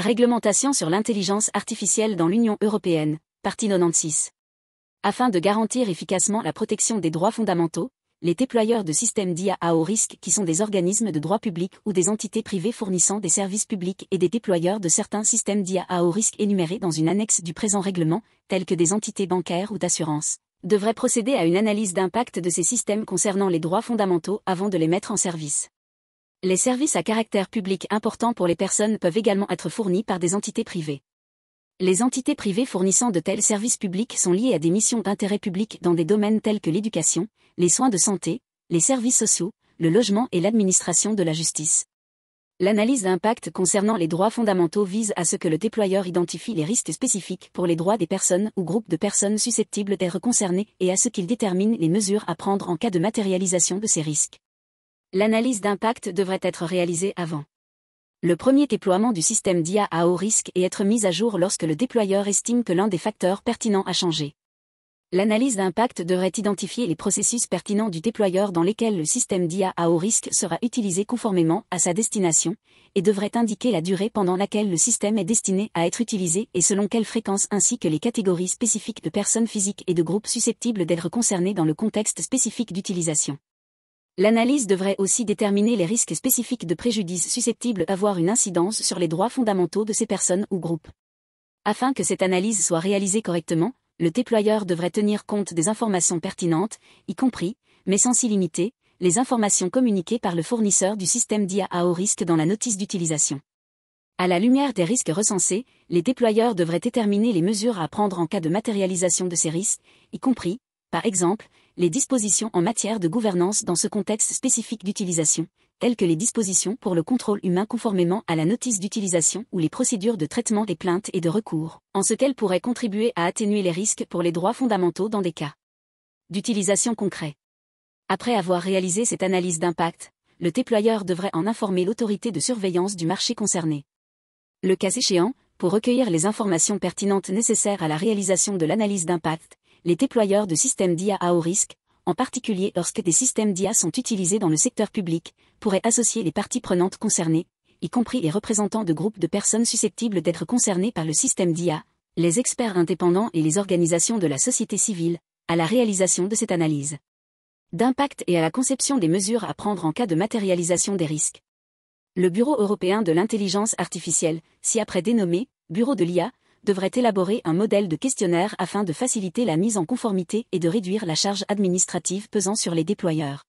Réglementation sur l'intelligence artificielle dans l'Union européenne, partie 96. Afin de garantir efficacement la protection des droits fondamentaux, les déployeurs de systèmes d'IA à haut risque qui sont des organismes de droit public ou des entités privées fournissant des services publics et des déployeurs de certains systèmes d'IA à haut risque énumérés dans une annexe du présent règlement, tels que des entités bancaires ou d'assurance, devraient procéder à une analyse d'impact de ces systèmes concernant les droits fondamentaux avant de les mettre en service. Les services à caractère public importants pour les personnes peuvent également être fournis par des entités privées. Les entités privées fournissant de tels services publics sont liées à des missions d'intérêt public dans des domaines tels que l'éducation, les soins de santé, les services sociaux, le logement et l'administration de la justice. L'analyse d'impact concernant les droits fondamentaux vise à ce que le déployeur identifie les risques spécifiques pour les droits des personnes ou groupes de personnes susceptibles d'être concernées et à ce qu'il détermine les mesures à prendre en cas de matérialisation de ces risques. L'analyse d'impact devrait être réalisée avant le premier déploiement du système d'IA à haut risque et être mise à jour lorsque le déployeur estime que l'un des facteurs pertinents a changé. L'analyse d'impact devrait identifier les processus pertinents du déployeur dans lesquels le système d'IA à haut risque sera utilisé conformément à sa destination, et devrait indiquer la durée pendant laquelle le système est destiné à être utilisé et selon quelle fréquence ainsi que les catégories spécifiques de personnes physiques et de groupes susceptibles d'être concernés dans le contexte spécifique d'utilisation. L'analyse devrait aussi déterminer les risques spécifiques de préjudice susceptibles d'avoir une incidence sur les droits fondamentaux de ces personnes ou groupes. Afin que cette analyse soit réalisée correctement, le déployeur devrait tenir compte des informations pertinentes, y compris, mais sans s'y limiter, les informations communiquées par le fournisseur du système d'IA à haut risque dans la notice d'utilisation. À la lumière des risques recensés, les déployeurs devraient déterminer les mesures à prendre en cas de matérialisation de ces risques, y compris, par exemple, les dispositions en matière de gouvernance dans ce contexte spécifique d'utilisation, telles que les dispositions pour le contrôle humain conformément à la notice d'utilisation ou les procédures de traitement des plaintes et de recours, en ce qu'elles pourraient contribuer à atténuer les risques pour les droits fondamentaux dans des cas d'utilisation concrets. Après avoir réalisé cette analyse d'impact, le déployeur devrait en informer l'autorité de surveillance du marché concerné. Le cas échéant, pour recueillir les informations pertinentes nécessaires à la réalisation de l'analyse d'impact, les déployeurs de systèmes d'IA à haut risque, en particulier lorsque des systèmes d'IA sont utilisés dans le secteur public, pourraient associer les parties prenantes concernées, y compris les représentants de groupes de personnes susceptibles d'être concernés par le système d'IA, les experts indépendants et les organisations de la société civile, à la réalisation de cette analyse d'impact et à la conception des mesures à prendre en cas de matérialisation des risques. Le Bureau européen de l'intelligence artificielle, ci-après dénommé Bureau de l'IA, devrait élaborer un modèle de questionnaire afin de faciliter la mise en conformité et de réduire la charge administrative pesant sur les déployeurs.